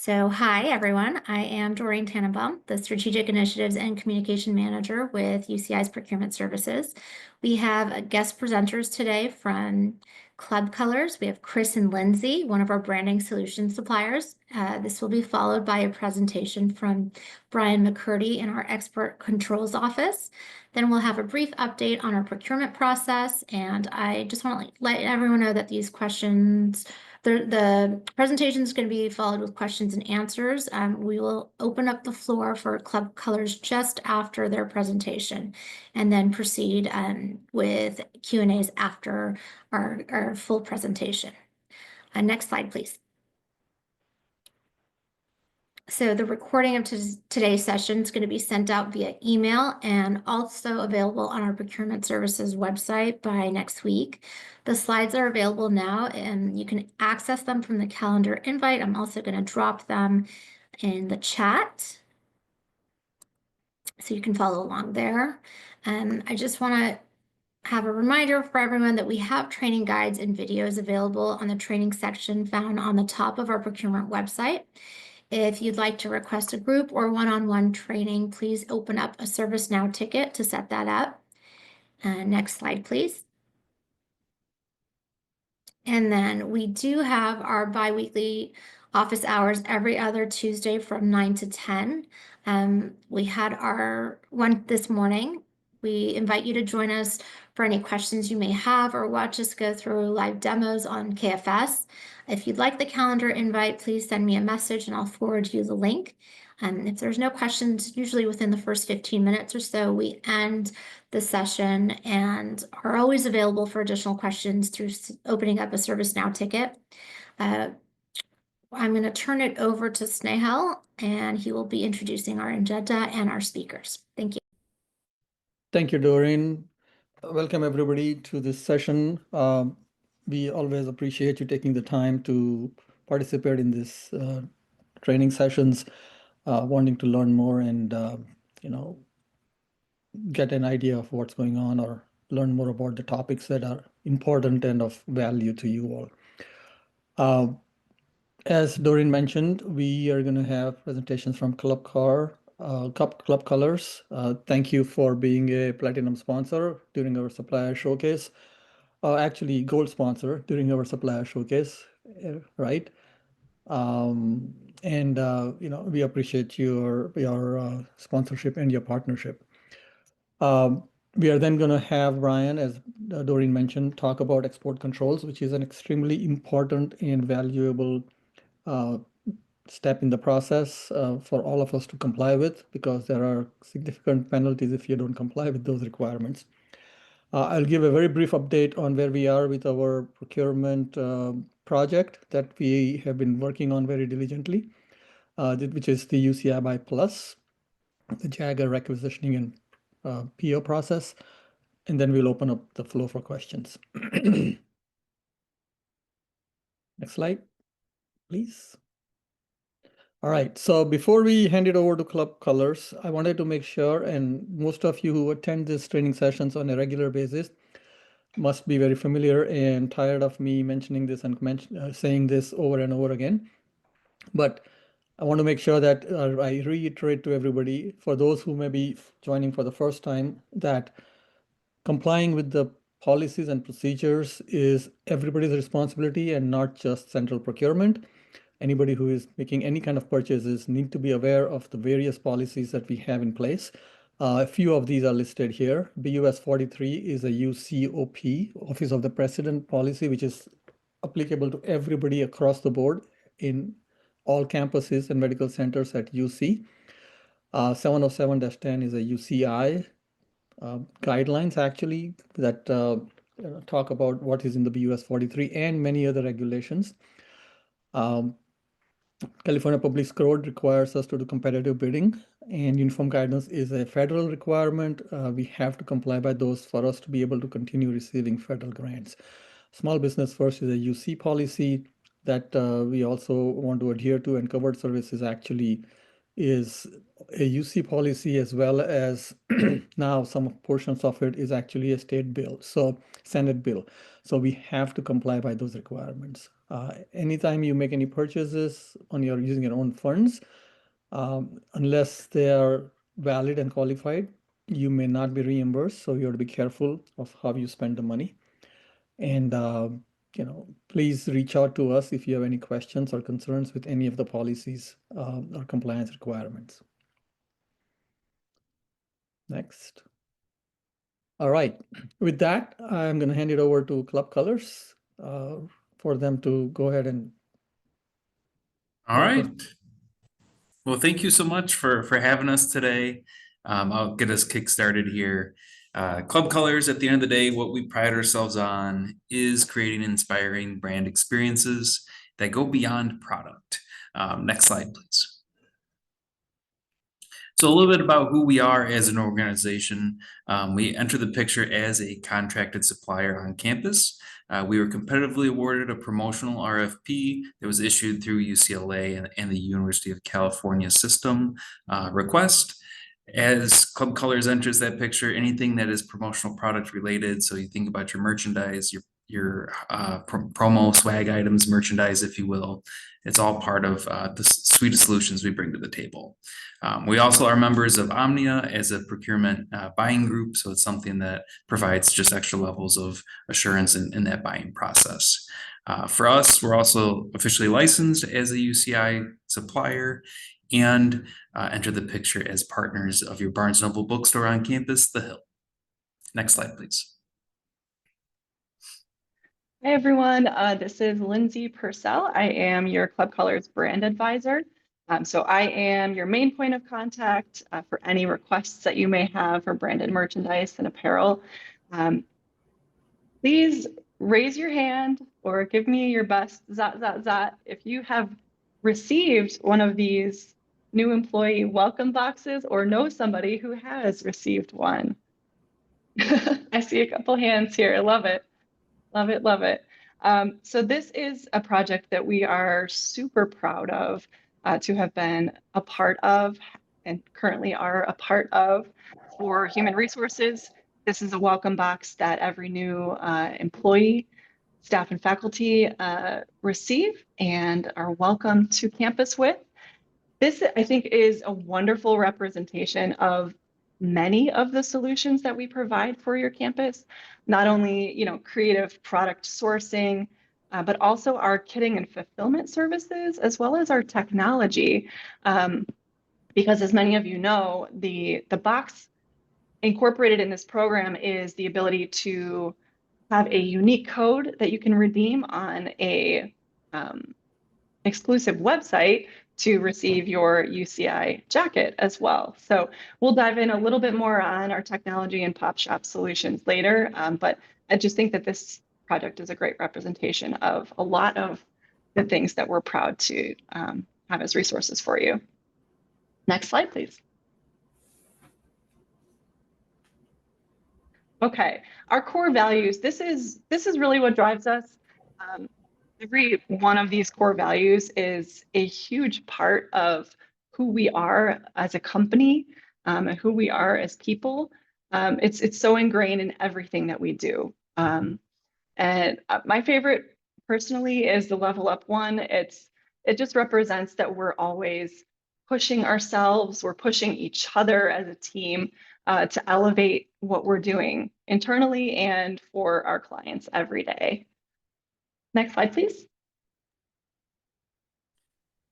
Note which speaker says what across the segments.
Speaker 1: So, hi everyone. I am Doreen Tannenbaum, the Strategic Initiatives and Communication Manager with UCI's Procurement Services. We have guest presenters today from Club Colors. We have Chris and Lindsay, one of our branding solution suppliers. This will be followed by a presentation from Brian McCurdy in our Export Controls Office. Then we'll have a brief update on our procurement process. And I just want to let everyone know that these questions the presentation is going to be followed with questions and answers. We will open up the floor for Club Colors just after their presentation and then proceed with Q&As after our full presentation. Next slide, please. So the recording of today's session is going to be sent out via email and also available on our procurement services website by next week. The slides are available now and you can access them from the calendar invite. I'm also going to drop them in the chat so you can follow along there. And I just want to have a reminder for everyone that we have training guides and videos available on the training section found on the top of our procurement website. If you'd like to request a group or one-on-one training, please open up a ServiceNow ticket to set that up. Next slide, please. And then we do have our bi-weekly office hours every other Tuesday from 9 to 10. We had our one this morning. We invite you to join us for any questions you may have or watch us go through live demos on KFS. If you'd like the calendar invite, please send me a message and I'll forward you the link. If there's no questions, usually within the first 15 minutes or so, we end the session and are always available for additional questions through opening up a ServiceNow ticket. I'm going to turn it over to Snehal, and he will be introducing our agenda and our speakers. Thank you.
Speaker 2: Thank you, Doreen. Welcome, everybody, to this session. We always appreciate you taking the time to participate in this training sessions, wanting to learn more and, get an idea of what's going on or learn more about the topics that are important and of value to you all. As Doreen mentioned, we are going to have presentations from Club Colors. Thank you for being a platinum sponsor during our supplier showcase. Actually, gold sponsor during our supplier showcase, right? We appreciate your sponsorship and your partnership. We are then going to have Brian, as Doreen mentioned, talk about export controls, which is an extremely important and valuable step in the process for all of us to comply with, because there are significant penalties if you don't comply with those requirements. I'll give a very brief update on where we are with our procurement project that we have been working on very diligently, which is the UCI by Plus, the Jagger requisitioning and PO process, and then we'll open up the floor for questions. Next slide, please. All right, so before we hand it over to Club Colors, I wanted to make sure, and most of you who attend these training sessions on a regular basis must be very familiar and tired of me mentioning this and saying this over and over again. But I want to make sure that I reiterate to everybody, for those who may be joining for the first time, that complying with the policies and procedures is everybody's responsibility and not just central procurement. Anybody who is making any kind of purchases need to be aware of the various policies that we have in place. A few of these are listed here. BUS 43 is a UCOP, Office of the President policy, which is applicable to everybody across the board in all campuses and medical centers at UC. 707-10 is a UCI guidelines, actually, that talk about what is in the BUS 43 and many other regulations. California Public Code requires us to do competitive bidding, and uniform guidance is a federal requirement. We have to comply by those for us to be able to continue receiving federal grants. Small Business First is a UC policy that we also want to adhere to, and covered services actually is a UC policy, as well as Now some portions of it is actually a state bill, so Senate bill. So we have to comply by those requirements. Anytime you make any purchases on your using your own funds, unless they are valid and qualified, you may not be reimbursed. So you have to be careful of how you spend the money. And please reach out to us if you have any questions or concerns with any of the policies or compliance requirements. Next. All right. With that, I'm going to hand it over to Club Colors for them to go ahead and.
Speaker 3: All right. Well, thank you so much for having us today. I'll get us kick-started here. Club Colors, at the end of the day, what we pride ourselves on is creating inspiring brand experiences that go beyond product. Next slide, please. So a little bit about who we are as an organization. We enter the picture as a contracted supplier on campus. We were competitively awarded a promotional RFP that was issued through UCLA and the University of California system request. As Club Colors enters that picture, anything that is promotional product related, so you think about your merchandise, your promo swag items, merchandise, if you will, it's all part of the suite of solutions we bring to the table. We also are members of Omnia as a procurement buying group, so it's something that provides just extra levels of assurance in that buying process. For us, we're also officially licensed as a UCI supplier and enter the picture as partners of your Barnes & Noble bookstore on campus, The Hill. Next slide, please.
Speaker 4: Hi, everyone. This is Lindsay Purcell. I am your Club Colors brand advisor. So I am your main point of contact for any requests that you may have for branded merchandise and apparel. Please raise your hand or give me your best zot if you have received one of these new employee welcome boxes or know somebody who has received one. I see a couple hands here. I love it. Love it, love it. So this is a project that we are super proud of to have been a part of and currently are a part of for human resources. This is a welcome box that every new employee, staff, and faculty receive and are welcome to campus with. This, I think, is a wonderful representation of many of the solutions that we provide for your campus. Not only, creative product sourcing, but also our kitting and fulfillment services, as well as our technology. Because as many of you know, the box incorporated in this program is the ability to have a unique code that you can redeem on a exclusive website to receive your UCI jacket as well. So we'll dive in a little bit more on our technology and pop shop solutions later, but I just think that this project is a great representation of a lot of the things that we're proud to have as resources for you. Next slide, please. Okay, our core values. This is really what drives us. Every one of these core values is a huge part of who we are as a company and who we are as people. It's so ingrained in everything that we do. And my favorite personally is the level up one. It just represents that we're always pushing ourselves, we're pushing each other as a team to elevate what we're doing internally and for our clients every day. Next slide, please.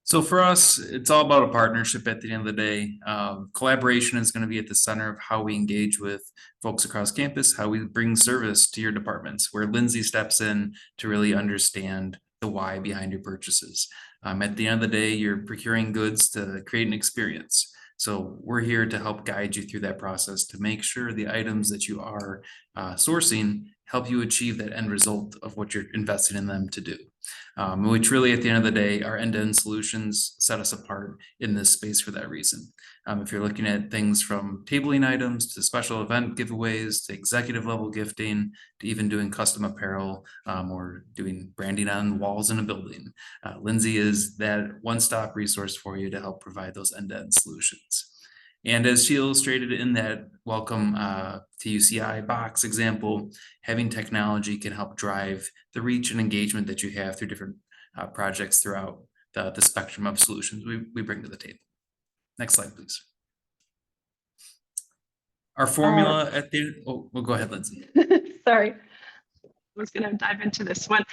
Speaker 3: So for us, it's all about a partnership at the end of the day. Collaboration is going to be at the center of how we engage with folks across campus, how we bring service to your departments, where Lindsay steps in to really understand the why behind your purchases. At the end of the day, you're procuring goods to create an experience. So we're here to help guide you through that process to make sure the items that you are sourcing help you achieve that end result of what you're investing in them to do. Which really at the end of the day, our end-to-end solutions set us apart in this space for that reason. If you're looking at things from tabling items to special event giveaways to executive level gifting to even doing custom apparel or doing branding on walls in a building, Lindsay is that one-stop resource for you to help provide those end-to-end solutions. And as she illustrated in that welcome to UCI box example, having technology can help drive the reach and engagement that you have through different projects throughout the spectrum of solutions we bring to the table. Next slide, please. Our formula at the, oh, well, go ahead, Lindsay.
Speaker 4: Sorry, I was going to dive into this one.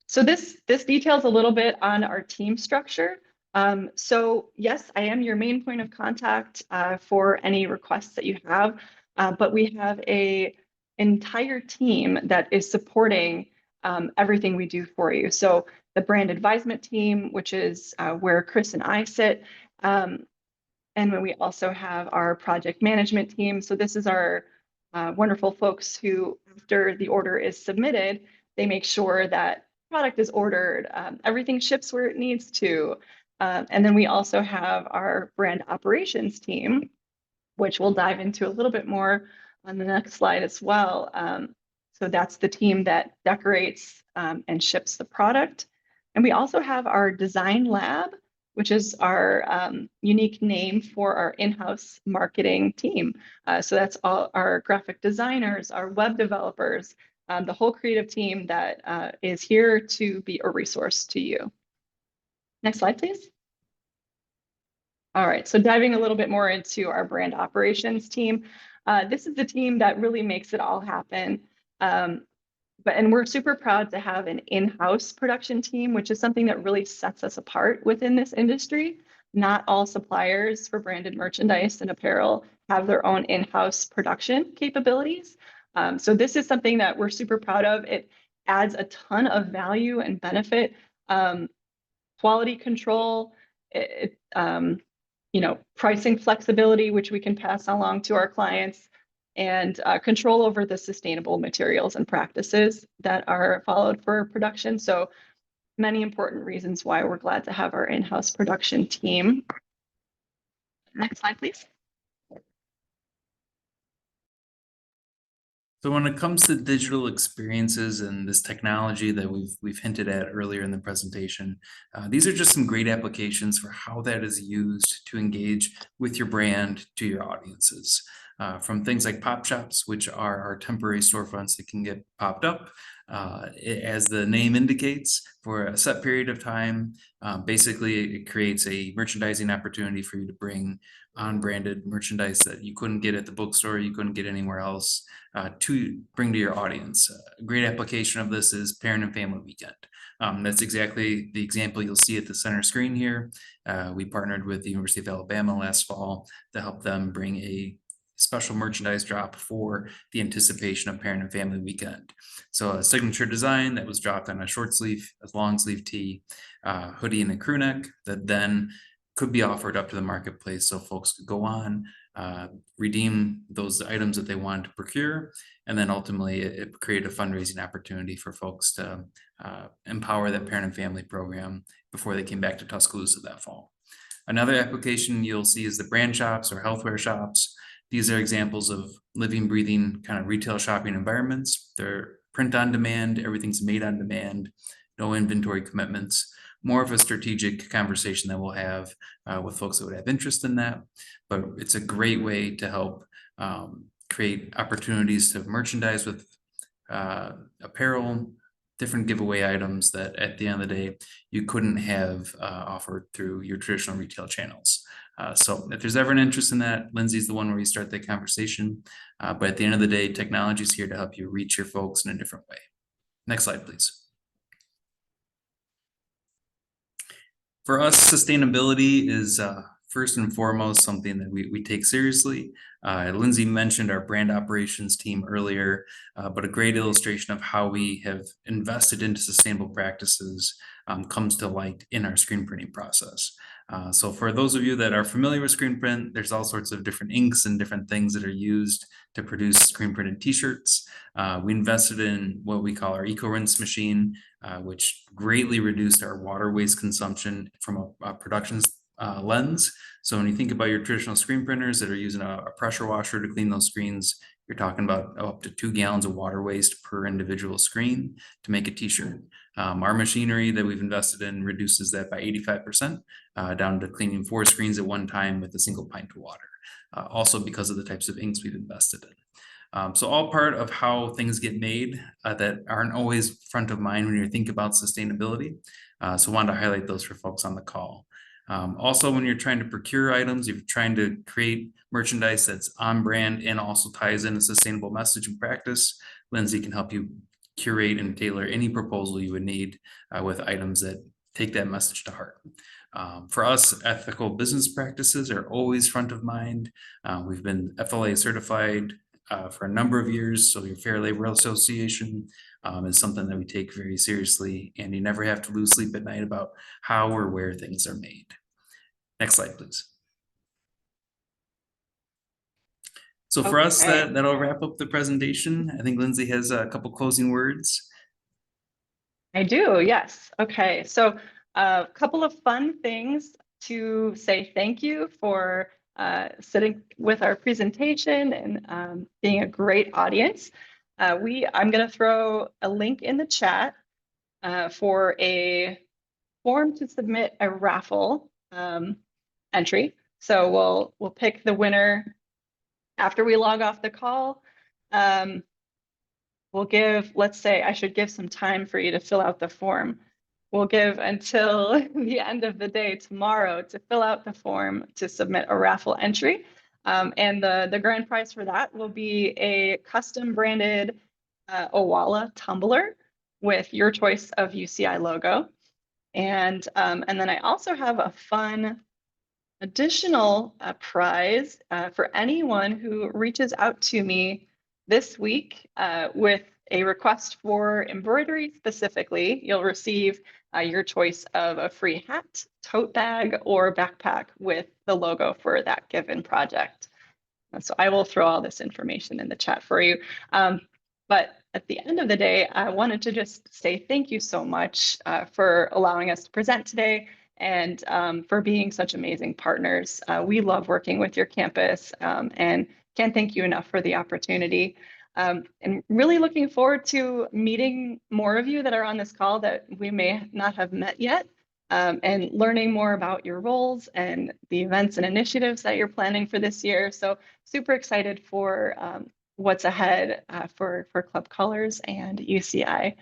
Speaker 4: So this details a little bit on our team structure. So yes, I am your main point of contact for any requests that you have, but we have an entire team that is supporting everything we do for you. So the brand advisement team, which is where Chris and I sit, and when we also have our project management team. So this is our wonderful folks who, after the order is submitted, they make sure that product is ordered, everything ships where it needs to. And then we also have our brand operations team, which we'll dive into a little bit more on the next slide as well. So that's the team that decorates and ships the product. And we also have our design lab, which is our unique name for our in-house marketing team. So that's all our graphic designers, our web developers, the whole creative team that is here to be a resource to you. Next slide, please. All right, so diving a little bit more into our brand operations team. This is the team that really makes it all happen. And we're super proud to have an in-house production team, which is something that really sets us apart within this industry. Not all suppliers for branded merchandise and apparel have their own in-house production capabilities. So this is something that we're super proud of. It adds a ton of value and benefit, quality control, pricing flexibility, which we can pass along to our clients, and control over the sustainable materials and practices that are followed for production. So many important reasons why we're glad to have our in-house production team. Next slide, please.
Speaker 3: So when it comes to digital experiences and this technology that we've hinted at earlier in the presentation, these are just some great applications for how that is used to engage with your brand to your audiences. From things like pop shops, which are our temporary storefronts that can get popped up, as the name indicates, for a set period of time. Basically, it creates a merchandising opportunity for you to bring on-branded merchandise that you couldn't get at the bookstore, you couldn't get anywhere else, to bring to your audience. A great application of this is Parent and Family Weekend. That's exactly the example you'll see at the center screen here. We partnered with the University of Alabama last fall to help them bring a special merchandise drop for the anticipation of Parent and Family Weekend. So a signature design that was dropped on a short sleeve, a long sleeve tee, hoodie, and a crew neck that then could be offered up to the marketplace so folks could go on, redeem those items that they wanted to procure, and then ultimately it created a fundraising opportunity for folks to empower that parent and family program before they came back to Tuscaloosa that fall. Another application you'll see is the brand shops or healthware shops. These are examples of living, breathing kind of retail shopping environments. They're print on demand, everything's made on demand, no inventory commitments. More of a strategic conversation that we'll have with folks that would have interest in that. But it's a great way to help create opportunities to merchandise with apparel, different giveaway items that at the end of the day, you couldn't have offered through your traditional retail channels. So if there's ever an interest in that, Lindsay's the one where you start that conversation. But at the end of the day, technology is here to help you reach your folks in a different way. Next slide, please. For us, sustainability is first and foremost something that we take seriously. Lindsay mentioned our brand operations team earlier, but a great illustration of how we have invested into sustainable practices comes to light in our screen printing process. So for those of you that are familiar with screen print, there's all sorts of different inks and different things that are used to produce screen printed t-shirts. We invested in what we call our eco-rinse machine, which greatly reduced our water waste consumption from a production lens. So when you think about your traditional screen printers that are using a pressure washer to clean those screens, you're talking about up to 2 gallons of water waste per individual screen to make a t-shirt. Our machinery that we've invested in reduces that by 85%, down to cleaning 4 screens at one time with a single pint of water. Also because of the types of inks we've invested in. So all part of how things get made that aren't always front of mind when you think about sustainability. So wanted to highlight those for folks on the call. Also, when you're trying to procure items, if you're trying to create merchandise that's on brand and also ties in a sustainable message and practice, Lindsay can help you curate and tailor any proposal you would need with items that take that message to heart. For us, ethical business practices are always front of mind. We've been FLA certified for a number of years, so your Fair Labor Association is something that we take very seriously, and you never have to lose sleep at night about how or where things are made. Next slide, please. So for us, that'll wrap up the presentation. I think Lindsay has a couple closing words.
Speaker 4: I do, yes. Okay, so a couple of fun things to say thank you for sitting with our presentation and being a great audience. I'm going to throw a link in the chat for a form to submit a raffle entry. So we'll pick the winner after we log off the call. We'll give, let's say I should give some time for you to fill out the form. We'll give until the end of the day tomorrow to fill out the form to submit a raffle entry. And the grand prize for that will be a custom branded Owala tumbler with your choice of UCI logo. And then I also have a fun additional prize for anyone who reaches out to me this week with a request for embroidery specifically. You'll receive your choice of a free hat, tote bag, or backpack with the logo for that given project. And so I will throw all this information in the chat for you. But at the end of the day, I wanted to just say thank you so much for allowing us to present today and for being such amazing partners. We love working with your campus and can't thank you enough for the opportunity. And really looking forward to meeting more of you that are on this call that we may not have met yet, and learning more about your roles and the events and initiatives that you're planning for this year. So super excited for what's ahead for Club Colors and UCI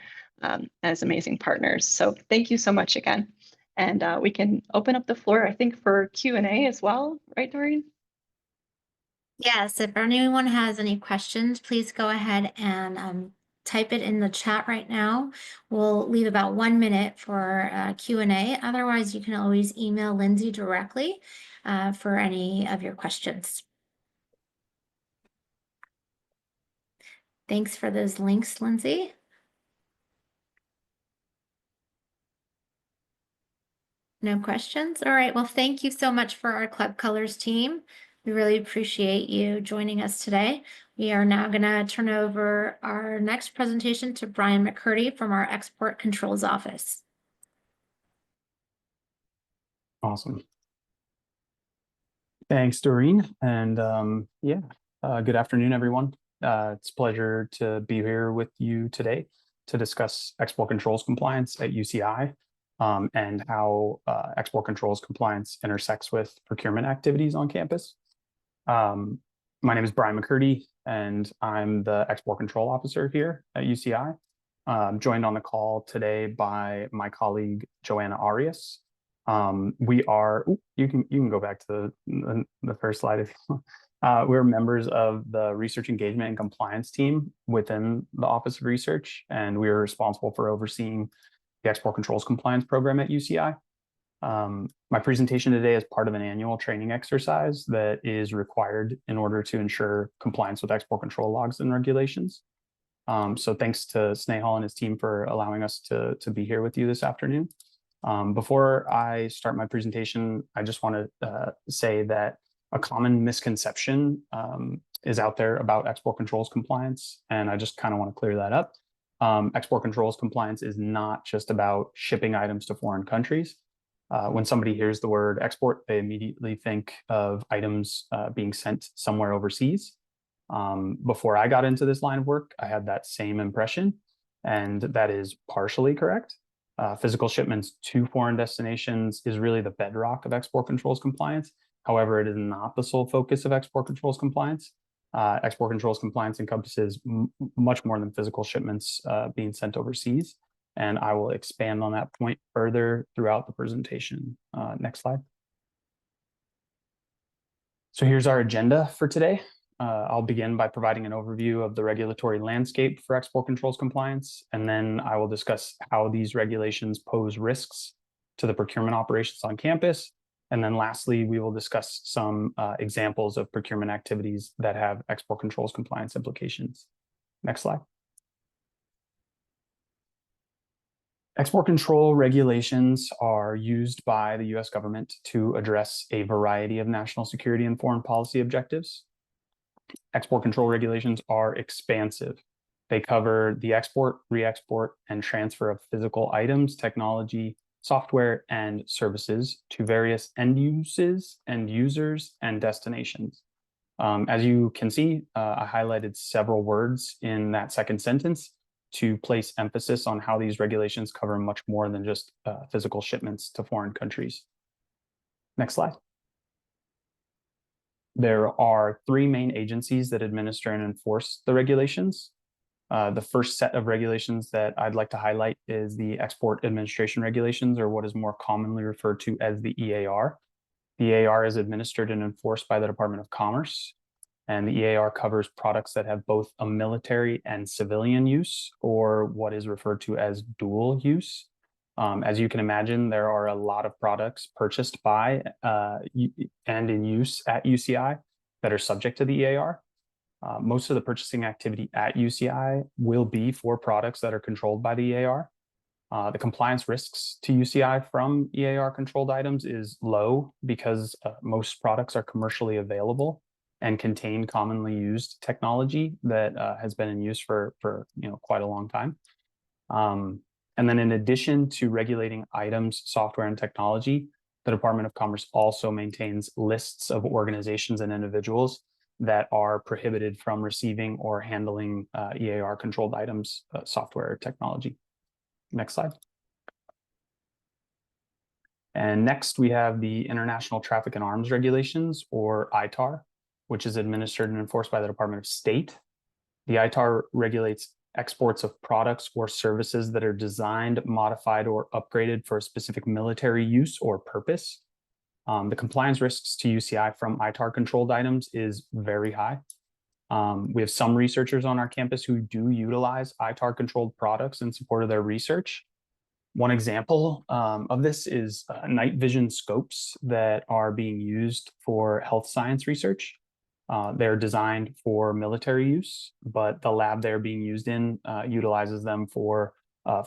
Speaker 4: as amazing partners. So thank you so much again. And we can open up the floor, I think, for Q&A as well, right, Doreen?
Speaker 1: Yes, if anyone has any questions, please go ahead and type it in the chat right now. We'll leave about 1 minute for Q&A. Otherwise, you can always email Lindsay directly for any of your questions. Thanks for those links, Lindsay. No questions? All right, well, thank you so much for our Club Colors team. We really appreciate you joining us today. We are now going to turn over our next presentation to Brian McCurdy from our Export Controls Office.
Speaker 5: Awesome. Thanks, Doreen. And good afternoon, everyone. It's a pleasure to be here with you today to discuss export controls compliance at UCI and how export controls compliance intersects with procurement activities on campus. My name is Brian McCurdy, and I'm the Export Control Officer here at UCI. I'm joined on the call today by my colleague, Joanna Arias. We are, you can go back to the first slide if you want. We're members of the Research Engagement and Compliance team within the Office of Research, and we are responsible for overseeing the Export Controls Compliance program at UCI. My presentation today is part of an annual training exercise that is required in order to ensure compliance with export control laws and regulations. So thanks to Snehal and his team for allowing us to be here with you this afternoon. Before I start my presentation, I just want to say that a common misconception is out there about export controls compliance, and I just kind of want to clear that up. Export controls compliance is not just about shipping items to foreign countries. When somebody hears the word export, they immediately think of items being sent somewhere overseas. Before I got into this line of work, I had that same impression, and that is partially correct. Physical shipments to foreign destinations is really the bedrock of export controls compliance. However, it is not the sole focus of export controls compliance. Export controls compliance encompasses much more than physical shipments being sent overseas. And I will expand on that point further throughout the presentation. Next slide. So here's our agenda for today. I'll begin by providing an overview of the regulatory landscape for export controls compliance, and then I will discuss how these regulations pose risks to the procurement operations on campus. And then lastly, we will discuss some examples of procurement activities that have export controls compliance implications. Next slide. Export control regulations are used by the US government to address a variety of national security and foreign policy objectives. Export control regulations are expansive. They cover the export, re-export, and transfer of physical items, technology, software, and services to various end uses, end users, and destinations. As you can see, I highlighted several words in that second sentence to place emphasis on how these regulations cover much more than just physical shipments to foreign countries. Next slide. There are three main agencies that administer and enforce the regulations. The first set of regulations that I'd like to highlight is the Export Administration Regulations, or what is more commonly referred to as the EAR. The EAR is administered and enforced by the Department of Commerce, and the EAR covers products that have both a military and civilian use, or what is referred to as dual use. As you can imagine, there are a lot of products purchased by and in use at UCI that are subject to the EAR. Most of the purchasing activity at UCI will be for products that are controlled by the EAR. The compliance risks to UCI from EAR controlled items is low because most products are commercially available and contain commonly used technology that has been in use for quite a long time. And then in addition to regulating items, software, and technology, the Department of Commerce also maintains lists of organizations and individuals that are prohibited from receiving or handling EAR controlled items, software, or technology. Next slide. And next we have the International Traffic in Arms Regulations, or ITAR, which is administered and enforced by the Department of State. The ITAR regulates exports of products or services that are designed, modified, or upgraded for a specific military use or purpose. The compliance risks to UCI from ITAR controlled items is very high. We have some researchers on our campus who do utilize ITAR controlled products in support of their research. One example of this is night vision scopes that are being used for health science research. They're designed for military use, but the lab they're being used in utilizes them for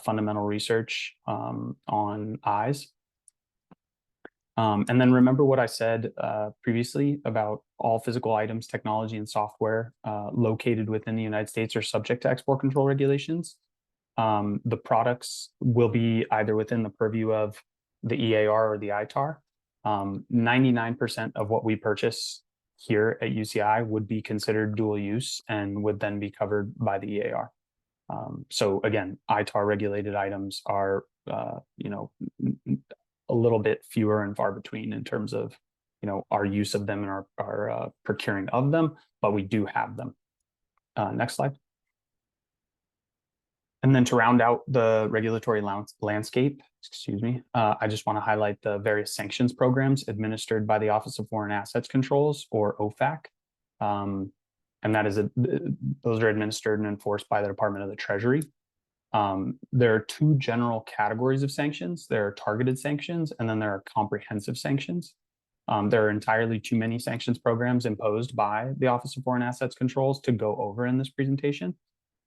Speaker 5: fundamental research on eyes. And then remember what I said previously about all physical items, technology, and software located within the United States are subject to export control regulations. The products will be either within the purview of the EAR or the ITAR. 99% of what we purchase here at UCI would be considered dual use and would then be covered by the EAR. So again, ITAR regulated items are, a little bit fewer and far between in terms of, our use of them and our procuring of them, but we do have them. Next slide. And then to round out the regulatory landscape, I just want to highlight the various sanctions programs administered by the Office of Foreign Assets Controls, or OFAC. And that is those are administered and enforced by the Department of the Treasury. There are two general categories of sanctions. There are targeted sanctions, and then there are comprehensive sanctions. There are entirely too many sanctions programs imposed by the Office of Foreign Assets Controls to go over in this presentation.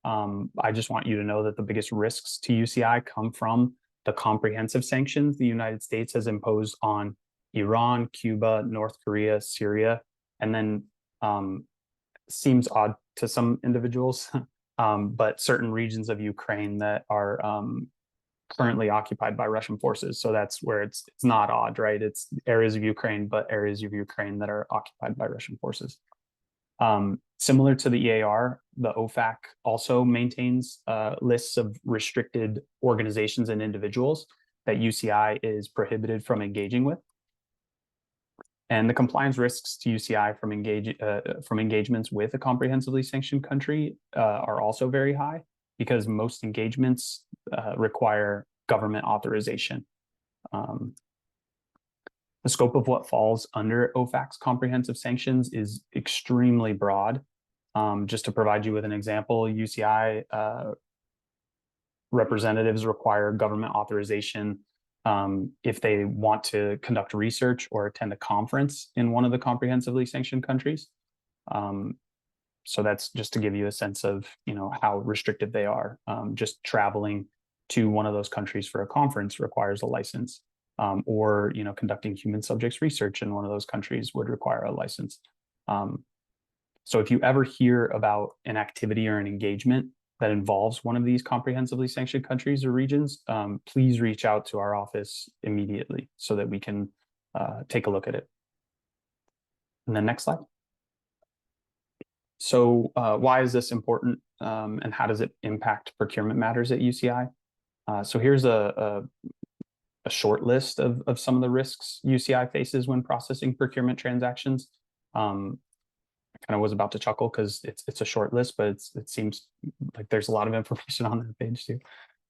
Speaker 5: I just want you to know that the biggest risks to UCI come from the comprehensive sanctions the United States has imposed on Iran, Cuba, North Korea, Syria, and then seems odd to some individuals, but certain regions of Ukraine that are currently occupied by Russian forces. So that's where it's not odd, right? It's areas of Ukraine, but areas of Ukraine that are occupied by Russian forces. Similar to the EAR, the OFAC also maintains lists of restricted organizations and individuals that UCI is prohibited from engaging with. And the compliance risks to UCI from engagements with a comprehensively sanctioned country are also very high, because most engagements require government authorization. The scope of what falls under OFAC's comprehensive sanctions is extremely broad. Just to provide you with an example, UCI representatives require government authorization if they want to conduct research or attend a conference in one of the comprehensively sanctioned countries. So that's just to give you a sense of, how restrictive they are. Just traveling to one of those countries for a conference requires a license, or conducting human subjects research in one of those countries would require a license. So if you ever hear about an activity or an engagement that involves one of these comprehensively sanctioned countries or regions, please reach out to our office immediately so that we can take a look at it. And then next slide. So why is this important, and how does it impact procurement matters at UCI? So here's a short list of some of the risks UCI faces when processing procurement transactions. I kind of was about to chuckle because it's a short list, but it seems like there's a lot of information on that page too.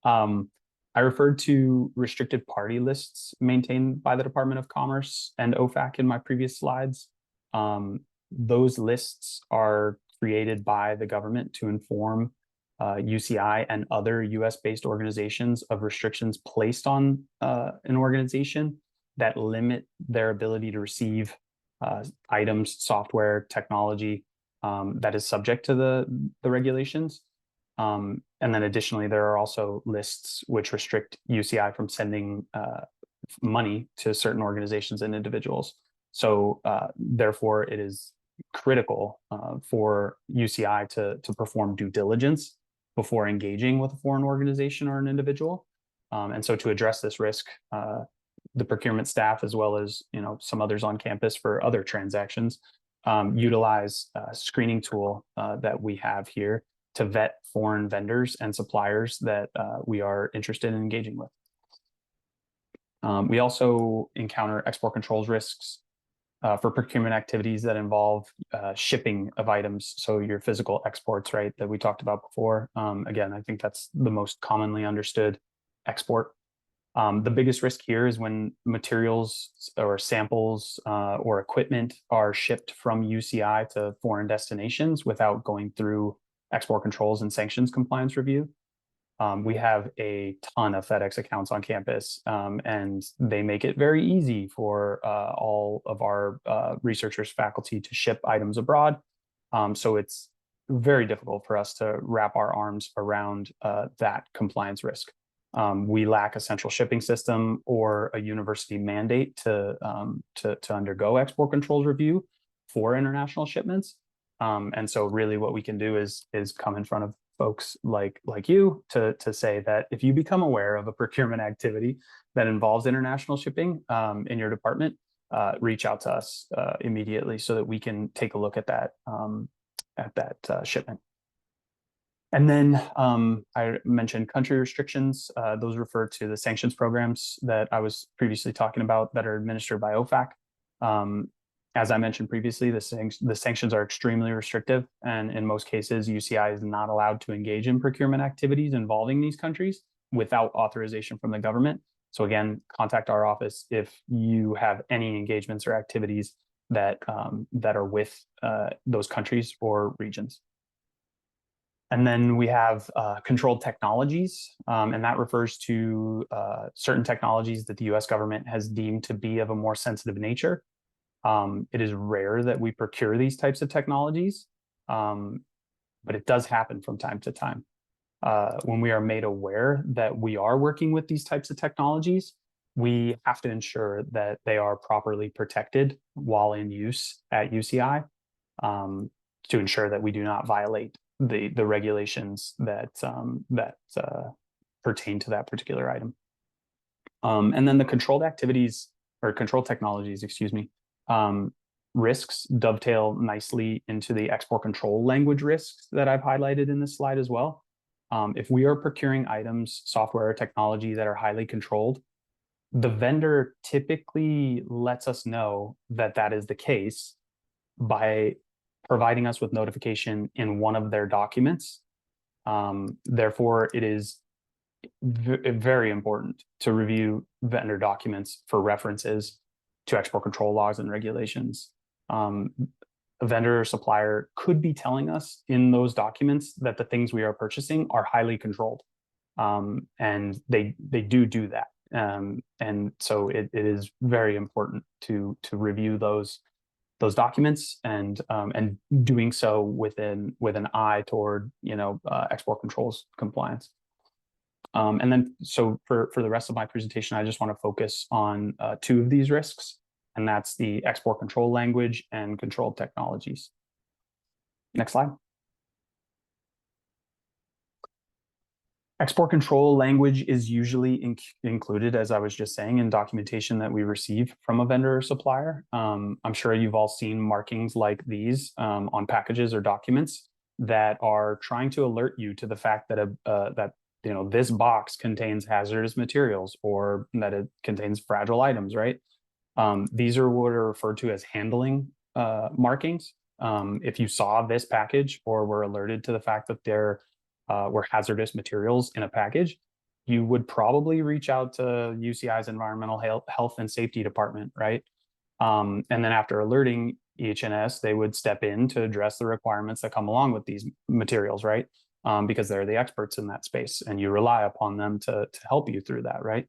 Speaker 5: I referred to restricted party lists maintained by the Department of Commerce and OFAC in my previous slides. Those lists are created by the government to inform UCI and other US-based organizations of restrictions placed on an organization that limit their ability to receive items, software, technology that is subject to the regulations. And then additionally, there are also lists which restrict UCI from sending money to certain organizations and individuals. So therefore, it is critical for UCI to perform due diligence before engaging with a foreign organization or an individual. And so to address this risk, the procurement staff, as well as some others on campus for other transactions, utilize a screening tool that we have here to vet foreign vendors and suppliers that we are interested in engaging with. We also encounter export controls risks for procurement activities that involve shipping of items. So your physical exports, right, that we talked about before. Again, I think that's the most commonly understood export. The biggest risk here is when materials or samples or equipment are shipped from UCI to foreign destinations without going through export controls and sanctions compliance review. We have a ton of FedEx accounts on campus, and they make it very easy for all of our researchers, faculty to ship items abroad. So it's very difficult for us to wrap our arms around that compliance risk. We lack a central shipping system or a university mandate to undergo export controls review for international shipments. And so really what we can do is come in front of folks like you to say that if you become aware of a procurement activity that involves international shipping in your department, reach out to us immediately so that we can take a look at that shipment. And then I mentioned country restrictions. Those refer to the sanctions programs that I was previously talking about that are administered by OFAC. As I mentioned previously, the sanctions are extremely restrictive, and in most cases, UCI is not allowed to engage in procurement activities involving these countries without authorization from the government. So again, contact our office if you have any engagements or activities that are with those countries or regions. And then we have controlled technologies, and that refers to certain technologies that the US government has deemed to be of a more sensitive nature. It is rare that we procure these types of technologies, but it does happen from time to time. When we are made aware that we are working with these types of technologies, we have to ensure that they are properly protected while in use at UCI to ensure that we do not violate the regulations that pertain to that particular item. And then the controlled activities or controlled technologies, excuse me, risks dovetail nicely into the export control language risks that I've highlighted in this slide as well. If we are procuring items, software, or technology that are highly controlled, the vendor typically lets us know that that is the case by providing us with notification in one of their documents. Therefore, it is very important to review vendor documents for references to export control laws and regulations. A vendor or supplier could be telling us in those documents that the things we are purchasing are highly controlled. And they do that. And so it is very important to review those documents and doing so with an eye toward export controls compliance. And then so for the rest of my presentation, I just want to focus on two of these risks, and that's the export control language and controlled technologies. Next slide. Export control language is usually included, as I was just saying, in documentation that we receive from a vendor or supplier. I'm sure you've all seen markings like these on packages or documents that are trying to alert you to the fact that this box contains hazardous materials or that it contains fragile items, right? These are what are referred to as handling markings. If you saw this package or were alerted to the fact that there were hazardous materials in a package, you would probably reach out to UCI's Environmental Health and Safety Department, right? And then after alerting EH&S, they would step in to address the requirements that come along with these materials, right? Because they're the experts in that space and you rely upon them to help you through that, right?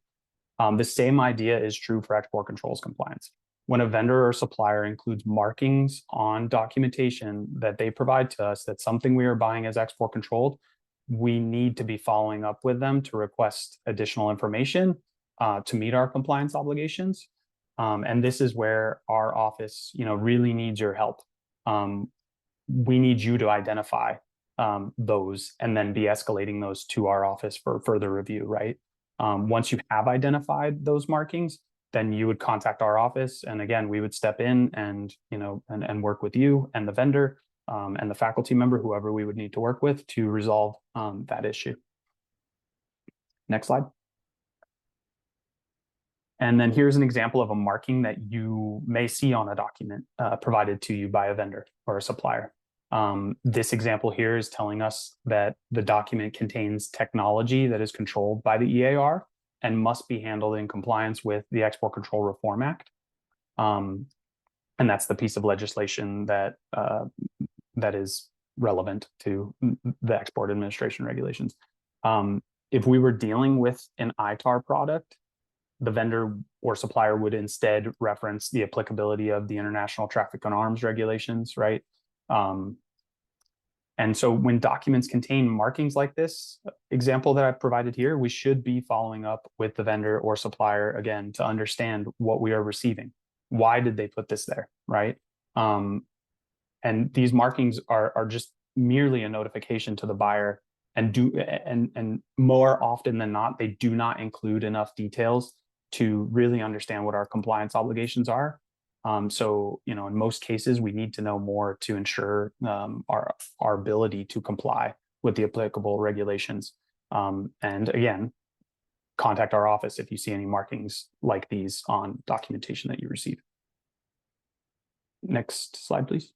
Speaker 5: The same idea is true for export controls compliance. When a vendor or supplier includes markings on documentation that they provide to us that something we are buying is export controlled, we need to be following up with them to request additional information to meet our compliance obligations. And this is where our office, really needs your help. We need you to identify those and then be escalating those to our office for further review, right? Once you have identified those markings, then you would contact our office. And again, we would step in and, and work with you and the vendor and the faculty member, whoever we would need to work with to resolve that issue. Next slide. And then here's an example of a marking that you may see on a document provided to you by a vendor or a supplier. This example here is telling us that the document contains technology that is controlled by the EAR and must be handled in compliance with the Export Control Reform Act. And that's the piece of legislation that that is relevant to the export administration regulations. If we were dealing with an ITAR product, the vendor or supplier would instead reference the applicability of the International Traffic in Arms regulations, right? And so when documents contain markings like this example that I've provided here, we should be following up with the vendor or supplier again to understand what we are receiving. Why did they put this there, right? And these markings are just merely a notification to the buyer and more often than not, they do not include enough details to really understand what our compliance obligations are. So, in most cases, we need to know more to ensure our ability to comply with the applicable regulations. And again, contact our office if you see any markings like these on documentation that you receive. Next slide, please.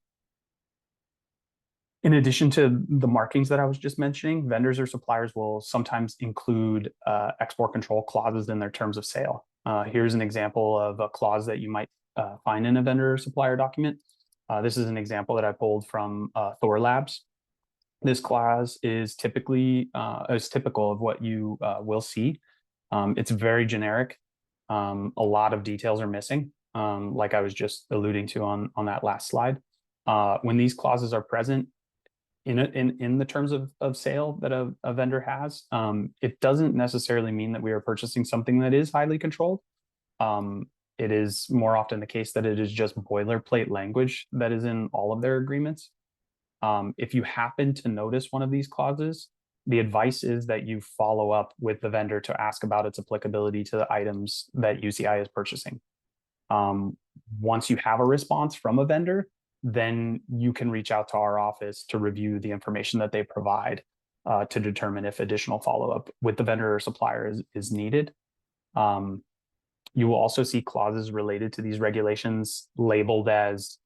Speaker 5: In addition to the markings that I was just mentioning, vendors or suppliers will sometimes include export control clauses in their terms of sale. Here's an example of a clause that you might find in a vendor or supplier document. This is an example that I pulled from Thor Labs. This clause is typical of what you will see. It's very generic. A lot of details are missing, like I was just alluding to on that last slide. When these clauses are present in the terms of sale that a vendor has, it doesn't necessarily mean that we are purchasing something that is highly controlled. It is more often the case that it is just boilerplate language that is in all of their agreements. If you happen to notice one of these clauses, the advice is that you follow up with the vendor to ask about its applicability to the items that UCI is purchasing. Once you have a response from a vendor, then you can reach out to our office to review the information that they provide to determine if additional follow-up with the vendor or supplier is needed. You will also see clauses related to these regulations labeled as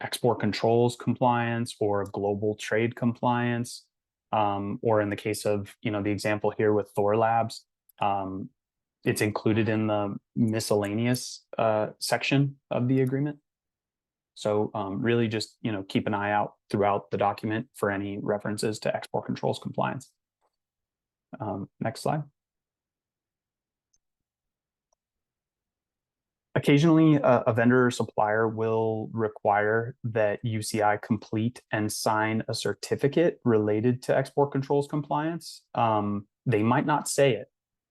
Speaker 5: export controls compliance or global trade compliance, or in the case of, the example here with Thor Labs, it's included in the miscellaneous section of the agreement. So really just, keep an eye out throughout the document for any references to export controls compliance. Next slide. Occasionally, a vendor or supplier will require that UCI complete and sign a certificate related to export controls compliance. They might not say it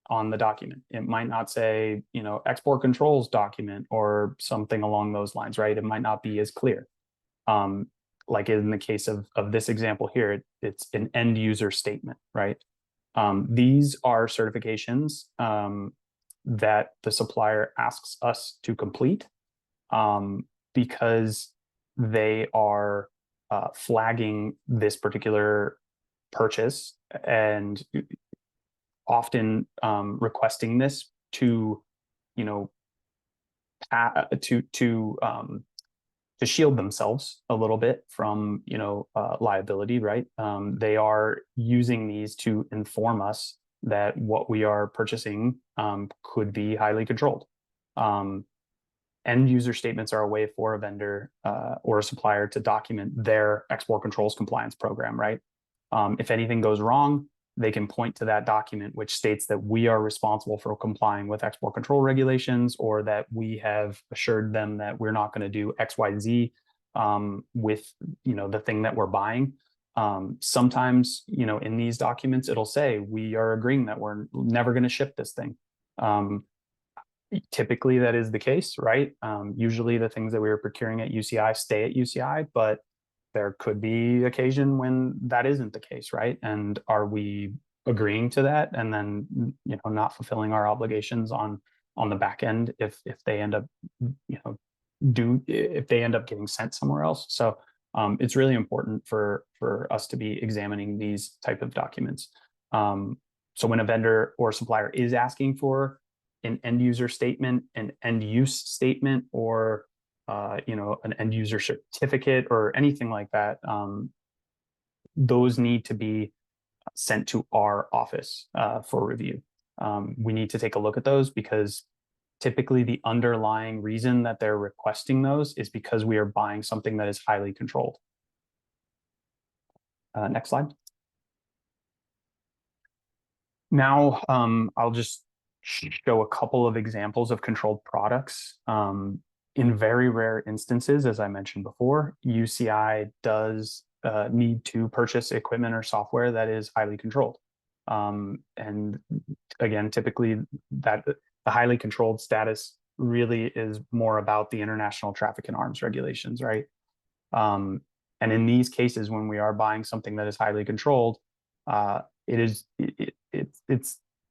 Speaker 5: on the document. It might not say, export controls document or something along those lines, right? It might not be as clear. Like in the case of this example here, it's an end user statement, right? These are certifications that the supplier asks us to complete because they are flagging this particular purchase and often requesting this to shield themselves a little bit from liability, right? They are using these to inform us that what we are purchasing could be highly controlled. End user statements are a way for a vendor or a supplier to document their export controls compliance program, right? If anything goes wrong, they can point to that document which states that we are responsible for complying with export control regulations, or that we have assured them that we're not going to do XYZ with the thing that we're buying. Sometimes, in these documents, it'll say we are agreeing that we're never going to ship this thing. Typically, that is the case, right? Usually the things that we are procuring at UCI stay at UCI, but there could be occasion when that isn't the case, right? And are we agreeing to that and then, not fulfilling our obligations on the back end if they end up, if they end up getting sent somewhere else? So it's really important for us to be examining these type of documents. So when a vendor or supplier is asking for an end user statement, an end use statement, or an end user certificate or anything like that, those need to be sent to our office for review. We need to take a look at those because typically the underlying reason that they're requesting those is because we are buying something that is highly controlled. Next slide. Now, I'll just show a couple of examples of controlled products. In very rare instances, as I mentioned before, UCI does need to purchase equipment or software that is highly controlled. And again, typically that the highly controlled status really is more about the international traffic in arms regulations, right? And in these cases, when we are buying something that is highly controlled, it's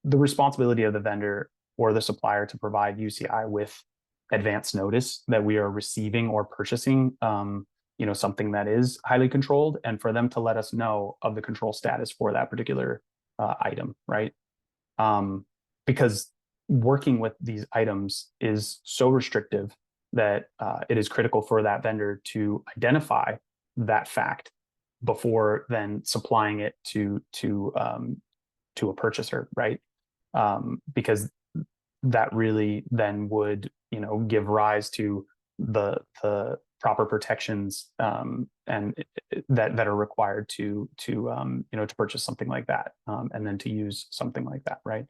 Speaker 5: the responsibility of the vendor or the supplier to provide UCI with advance notice that we are receiving or purchasing something that is highly controlled, and for them to let us know of the control status for that particular item, right? Because working with these items is so restrictive that it is critical for that vendor to identify that fact before then supplying it to a purchaser, right? Because that really then would give rise to the proper protections and that are required to purchase something like that, and then to use something like that, right?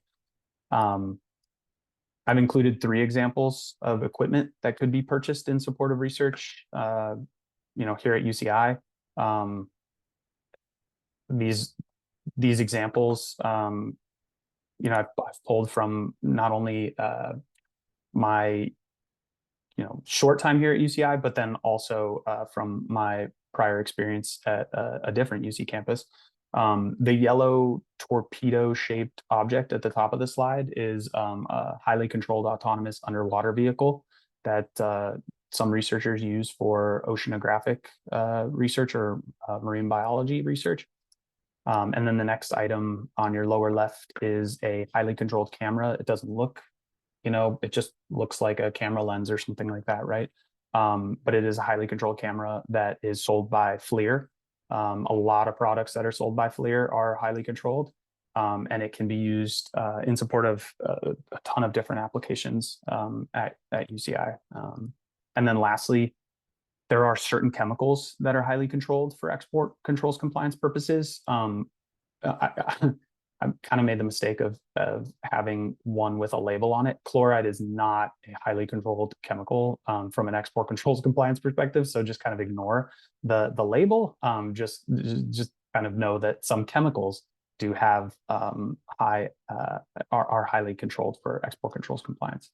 Speaker 5: I've included 3 examples of equipment that could be purchased in support of research here at UCI. These examples I've pulled from not only my short time here at UCI, but then also from my prior experience at a different UC campus. The yellow torpedo-shaped object at the top of the slide is a highly controlled autonomous underwater vehicle. that some researchers use for oceanographic research or marine biology research. And then the next item on your lower left is a highly controlled camera. It doesn't look, it just looks like a camera lens or something like that, right? But it is a highly controlled camera that is sold by FLIR. A lot of products that are sold by FLIR are highly controlled, and it can be used in support of a ton of different applications at UCI. And then lastly, there are certain chemicals that are highly controlled for export controls compliance purposes. I kind of made the mistake of having one with a label on it. Chloride is not a highly controlled chemical from an export controls compliance perspective. So just kind of ignore the label. Just kind of know that some chemicals do have are highly controlled for export controls compliance.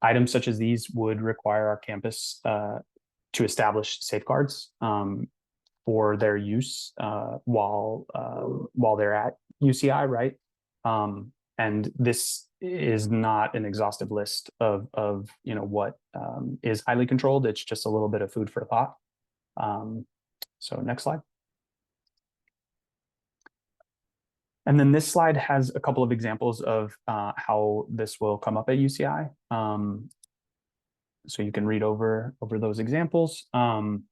Speaker 5: Items such as these would require our campus to establish safeguards for their use while they're at UCI, right? And this is not an exhaustive list of what is highly controlled. It's just a little bit of food for thought. So next slide. And then this slide has a couple of examples of how this will come up at UCI. So you can read over those examples. And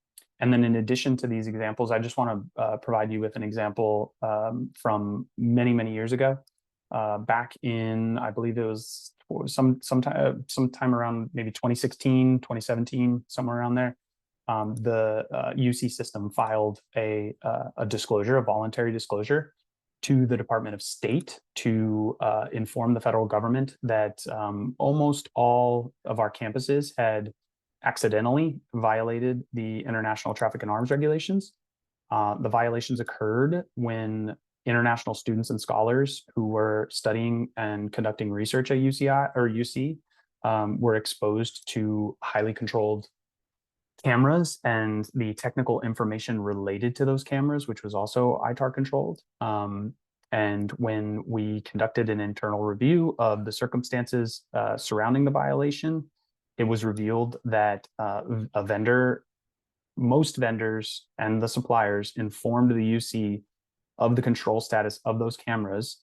Speaker 5: then in addition to these examples, I just want to provide you with an example from many, many years ago. Back in, I believe it was sometime around maybe 2016, 2017, somewhere around there. The UC system filed a disclosure, a voluntary disclosure to the Department of State to inform the federal government that almost all of our campuses had accidentally violated the international traffic in arms regulations. The violations occurred when international students and scholars who were studying and conducting research at UCI or UC were exposed to highly controlled cameras and the technical information related to those cameras, which was also ITAR controlled. And when we conducted an internal review of the circumstances surrounding the violation, it was revealed that most vendors and the suppliers informed the UC of the control status of those cameras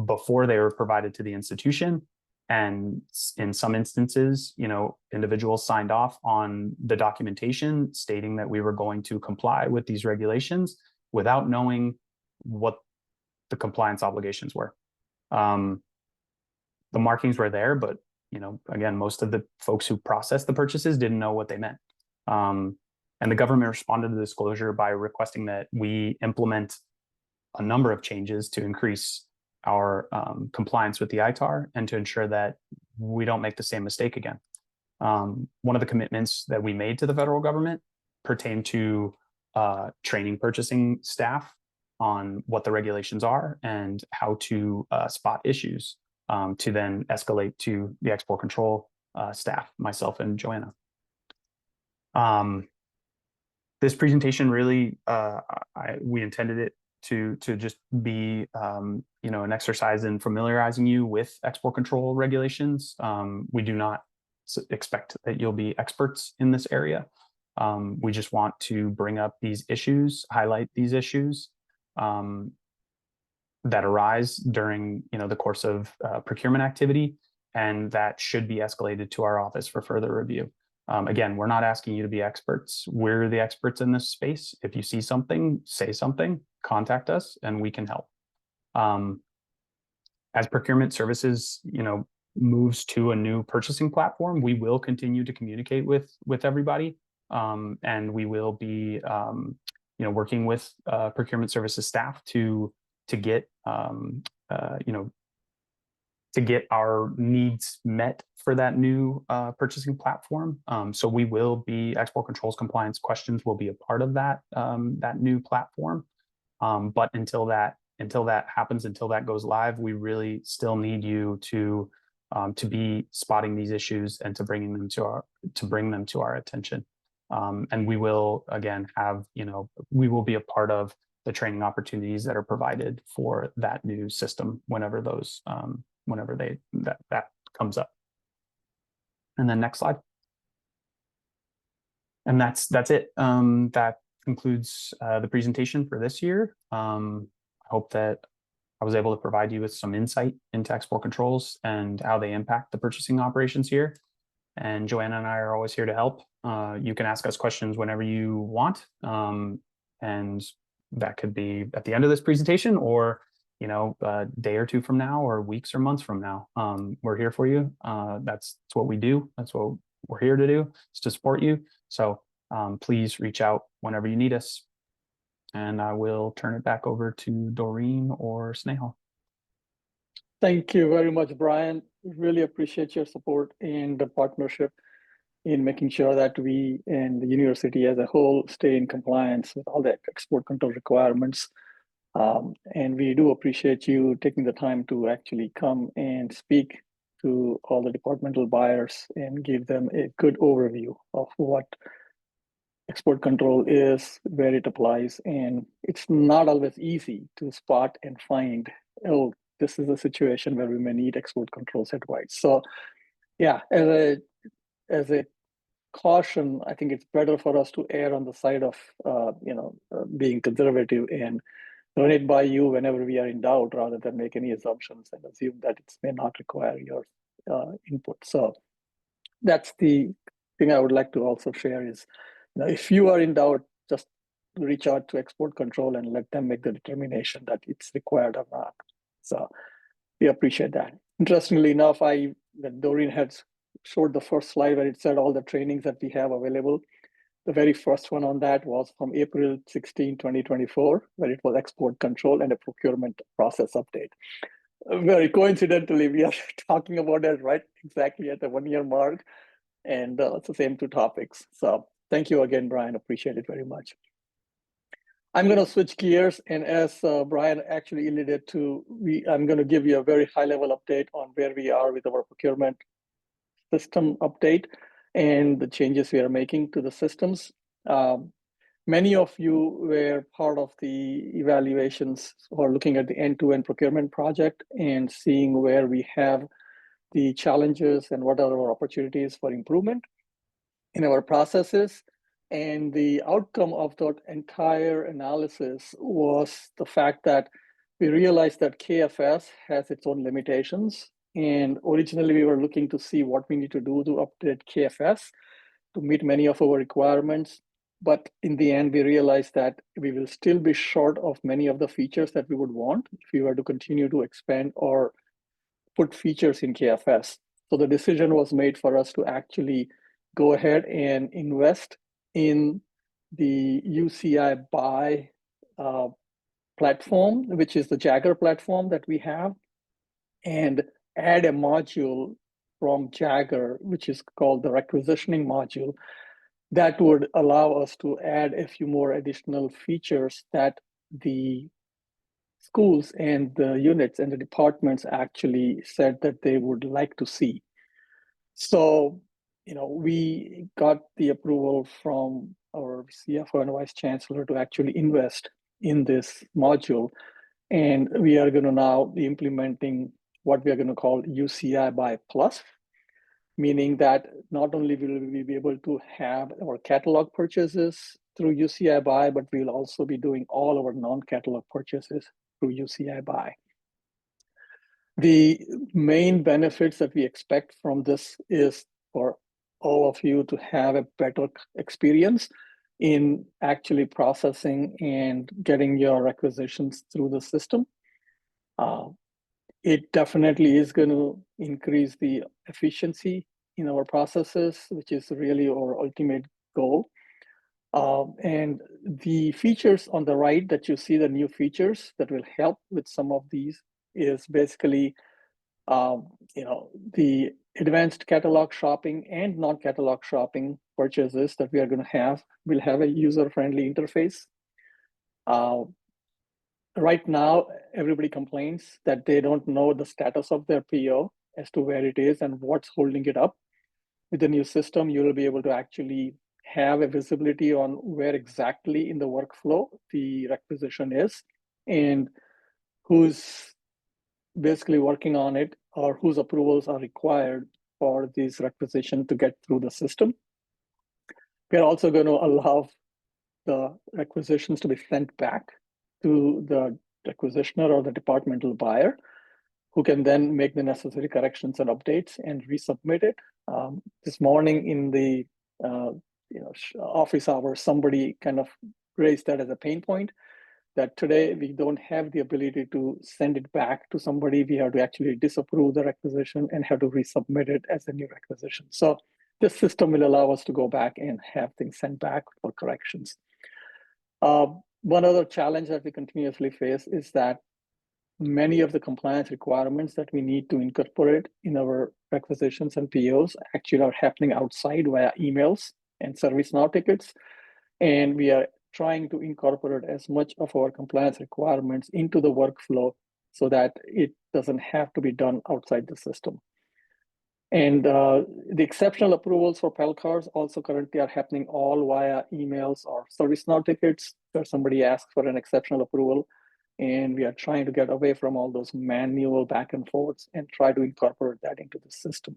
Speaker 5: before they were provided to the institution. And in some instances, individuals signed off on the documentation stating that we were going to comply with these regulations without knowing what the compliance obligations were. The markings were there, but again, most of the folks who processed the purchases didn't know what they meant. And the government responded to the disclosure by requesting that we implement a number of changes to increase our compliance with the ITAR and to ensure that we don't make the same mistake again. One of the commitments that we made to the federal government pertained to training purchasing staff on what the regulations are and how to spot issues to then escalate to the export control staff, myself and Joanna. This presentation really, we intended it to just be, an exercise in familiarizing you with export control regulations. We do not expect that you'll be experts in this area. We just want to bring up these issues, highlight these issues that arise during, the course of procurement activity, and that should be escalated to our office for further review. Again, we're not asking you to be experts. We're the experts in this space. If you see something, say something, contact us, and we can help. As procurement services, moves to a new purchasing platform, we will continue to communicate with everybody, and we will be, working with procurement services staff to get, to get our needs met for that new purchasing platform. So we will be, export controls compliance questions will be a part of that, that new platform. But until that happens, until that goes live, we really still need you to be spotting these issues and to bring them to our attention. And we will, again, have, we will be a part of the training opportunities that are provided for that new system whenever those, that comes up. And then next slide. And that's it. That concludes the presentation for this year. I hope that I was able to provide you with some insight into export controls and how they impact the purchasing operations here. And Joanna and I are always here to help. You can ask us questions whenever you want. And that could be at the end of this presentation, or a day or two from now, or weeks or months from now. We're here for you. That's what we do. That's what we're here to do, is to support you. So please reach out whenever you need us. And I will turn it back over to Doreen or Snehal.
Speaker 2: Thank you very much, Brian. Really appreciate your support and the partnership in making sure that we and the university as a whole stay in compliance with all the export control requirements. And we do appreciate you taking the time to actually come and speak to all the departmental buyers and give them a good overview of what export control is, where it applies. And it's not always easy to spot and find, oh, this is a situation where we may need export controls advice. So yeah, as a caution, I think it's better for us to err on the side of being conservative and run it by you whenever we are in doubt, rather than make any assumptions and assume that it may not require your input. So that's the thing I would like to also share is, if you are in doubt, just reach out to export control and let them make the determination that it's required or not. So we appreciate that. Interestingly enough, Doreen had showed the first slide where it said all the trainings that we have available. The very first one on that was from April 16, 2024, where it was export control and a procurement process update. Very coincidentally, we are talking about that right exactly at the 1 year mark. And it's the same two topics. So thank you again, Brian. Appreciate it very much. I'm going to switch gears. And as Brian actually alluded to, I'm going to give you a very high level update on where we are with our procurement system update and the changes we are making to the systems. Many of you were part of the evaluations or looking at the end-to-end procurement project and seeing where we have the challenges and what are our opportunities for improvement in our processes. And the outcome of that entire analysis was the fact that we realized that KFS has its own limitations. And originally we were looking to see what we need to do to update KFS to meet many of our requirements. But in the end, we realized that we will still be short of many of the features that we would want if we were to continue to expand or put features in KFS. So the decision was made for us to actually go ahead and invest in the UCI buy platform, which is the Jagger platform that we have, and add a module from Jagger, which is called the requisitioning module, that would allow us to add a few more additional features that the schools and the units and the departments actually said that they would like to see. So, we got the approval from our CFO and Vice Chancellor to actually invest in this module. And we are going to now be implementing what we are going to call UCI Buy Plus, meaning that not only will we be able to have our catalog purchases through UCI Buy, but we'll also be doing all our non-catalog purchases through UCI Buy. The main benefits that we expect from this is for all of you to have a better experience in actually processing and getting your requisitions through the system. It definitely is going to increase the efficiency in our processes, which is really our ultimate goal. And the features on the right that you see, the new features that will help with some of these, is basically the advanced catalog shopping and non-catalog shopping purchases that we are going to have will have a user-friendly interface. Right now, everybody complains that they don't know the status of their PO as to where it is and what's holding it up. With the new system, you will be able to actually have a visibility on where exactly in the workflow the requisition is and who's basically working on it or whose approvals are required for these requisitions to get through the system. We're also going to allow the requisitions to be sent back to the requisitioner or the departmental buyer, who can then make the necessary corrections and updates and resubmit it. This morning in the office hours, somebody kind of raised that as a pain point, that today we don't have the ability to send it back to somebody. We have to actually disapprove the requisition and have to resubmit it as a new requisition. So this system will allow us to go back and have things sent back for corrections. One other challenge that we continuously face is that many of the compliance requirements that we need to incorporate in our requisitions and POs actually are happening outside via emails and ServiceNow tickets. And we are trying to incorporate as much of our compliance requirements into the workflow so that it doesn't have to be done outside the system. And the exceptional approvals for PELCARs also currently are happening all via emails or ServiceNow tickets, where somebody asks for an exceptional approval. And we are trying to get away from all those manual back and forths and try to incorporate that into the system.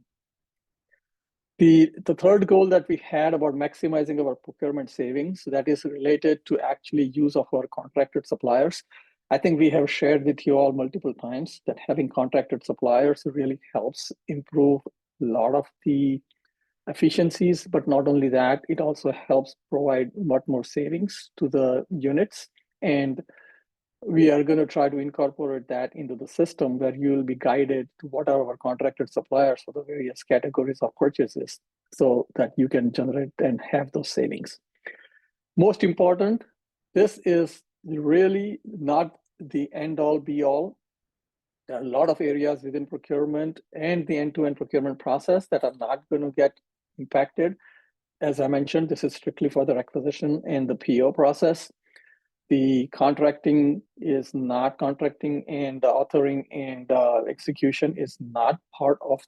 Speaker 2: The third goal that we had about maximizing our procurement savings, that is related to actually use of our contracted suppliers. I think we have shared with you all multiple times that having contracted suppliers really helps improve a lot of the efficiencies, but not only that, it also helps provide much more savings to the units. And we are going to try to incorporate that into the system, where you will be guided to what are our contracted suppliers for the various categories of purchases, so that you can generate and have those savings. Most important, this is really not the end all be all. There are a lot of areas within procurement and the end-to-end procurement process that are not going to get impacted. As I mentioned, this is strictly for the requisition and the PO process. The contracting is not contracting, and the authoring and execution is not part of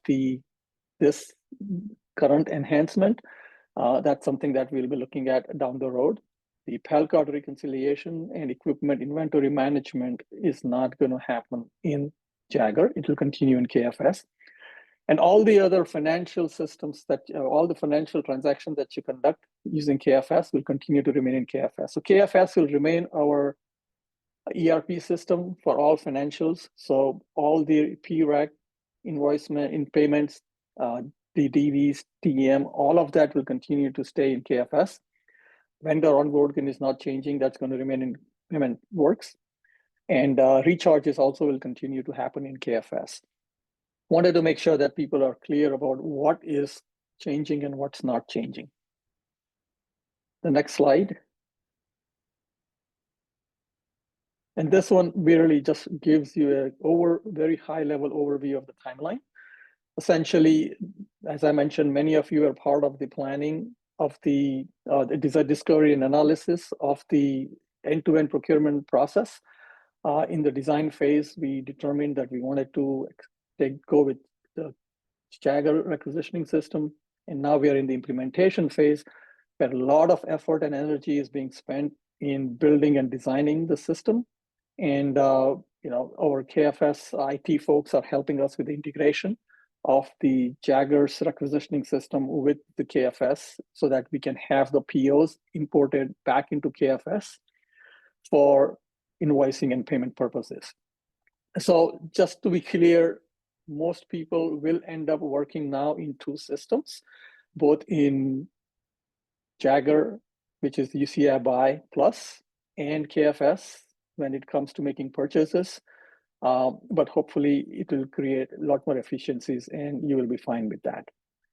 Speaker 2: this current enhancement. That's something that we'll be looking at down the road. The PELCAR reconciliation and equipment inventory management is not going to happen in Jagger. It will continue in KFS. And all the other financial systems all the financial transactions that you conduct using KFS will continue to remain in KFS. So KFS will remain our ERP system for all financials. So all the PREC, invoicement, in payments, the DVs, TM, all of that will continue to stay in KFS. Vendor onboarding is not changing. That's going to remain in Payment Works. And recharges also will continue to happen in KFS. Wanted to make sure that people are clear about what is changing and what's not changing. The next slide. And this one really just gives you a very high level overview of the timeline. Essentially, as I mentioned, many of you are part of the planning of the design, discovery, and analysis of the end-to-end procurement process. In the design phase, we determined that we wanted to go with the Jagger requisitioning system. And now we are in the implementation phase, where a lot of effort and energy is being spent in building and designing the system. And our KFS IT folks are helping us with the integration of the Jagger's requisitioning system with the KFS, so that we can have the POs imported back into KFS for invoicing and payment purposes. So just to be clear, most people will end up working now in two systems, both in Jagger, which is UCI Buy Plus, and KFS when it comes to making purchases. But hopefully it will create a lot more efficiencies, and you will be fine with that.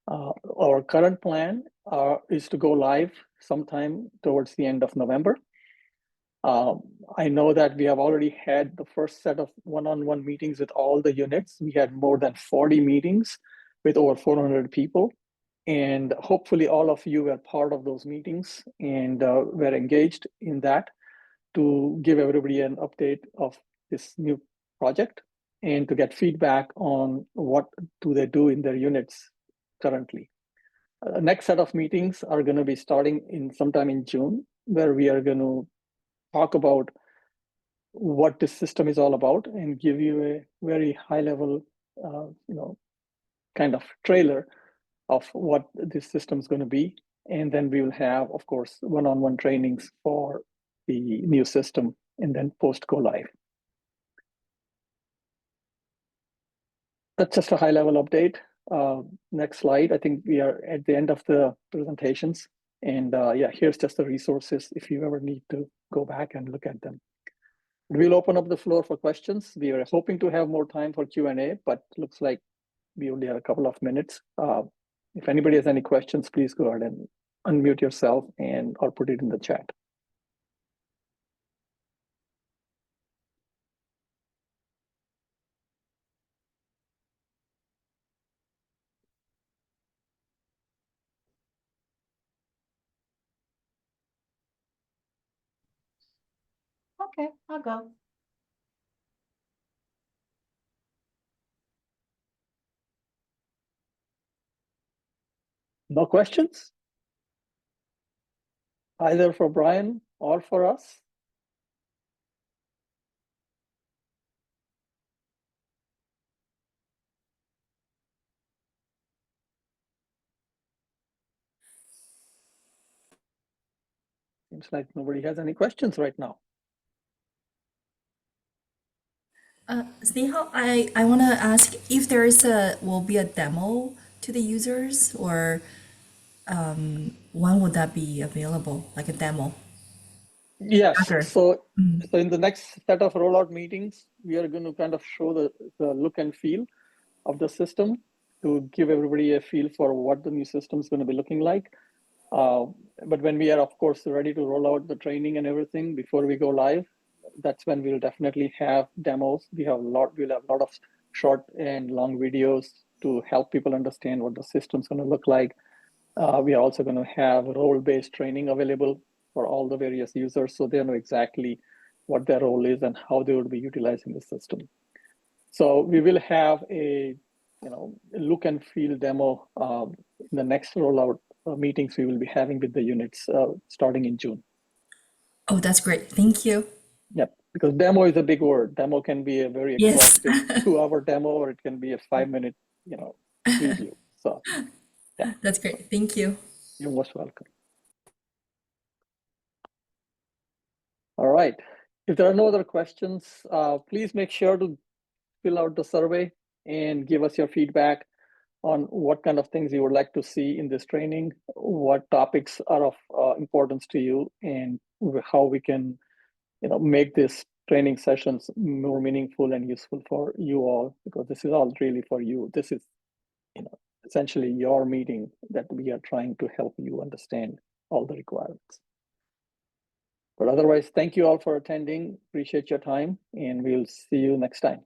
Speaker 2: Our current plan is to go live sometime towards the end of November. I know that we have already had the first set of one-on-one meetings with all the units. We had more than 40 meetings with over 400 people. And hopefully all of you were part of those meetings and were engaged in that to give everybody an update of this new project and to get feedback on what do they do in their units currently. Next set of meetings are going to be starting sometime in June, where we are going to talk about what this system is all about and give you a very high level kind of trailer of what this system is going to be. And then we will have, of course, one-on-one trainings for the new system and then post go live. That's just a high-level update. Next slide. I think we are at the end of the presentations. And yeah, here's just the resources if you ever need to go back and look at them. We'll open up the floor for questions. We are hoping to have more time for Q&A, but looks like we only have a couple of minutes. If anybody has any questions, please go ahead and unmute yourself and or put it in the chat.
Speaker 1: Okay, I'll go.
Speaker 2: No questions? Either for Brian or for us? Seems like nobody has any questions right now.
Speaker 6: Snehal, I want to ask if there is will be a demo to the users, or when would that be available, like a demo?
Speaker 2: Yes,
Speaker 6: After.
Speaker 2: so in the next set of rollout meetings, we are going to kind of show the look and feel of the system to give everybody a feel for what the new system is going to be looking like. But when we are, of course, ready to roll out the training and everything before we go live, that's when we'll definitely have demos. We'll have a lot of short and long videos to help people understand what the system's going to look like. We are also going to have role-based training available for all the various users, so they know exactly what their role is and how they would be utilizing the system. So we will have a look and feel demo in the next rollout meetings we will be having with the units starting in June.
Speaker 6: Oh, that's great. Thank you.
Speaker 2: Yep, because demo is a big word. Demo can be a very
Speaker 6: Yes.
Speaker 2: exhaustive 2-hour demo, or it can be a 5-minute, preview. So yeah,
Speaker 6: That's great. Thank you.
Speaker 2: you're most welcome. All right. If there are no other questions, please make sure to fill out the survey and give us your feedback on what kind of things you would like to see in this training, what topics are of importance to you, and how we can make this training sessions more meaningful and useful for you all, because this is all really for you. This is essentially your meeting that we are trying to help you understand all the requirements. But otherwise, thank you all for attending. Appreciate your time, and we'll see you next time.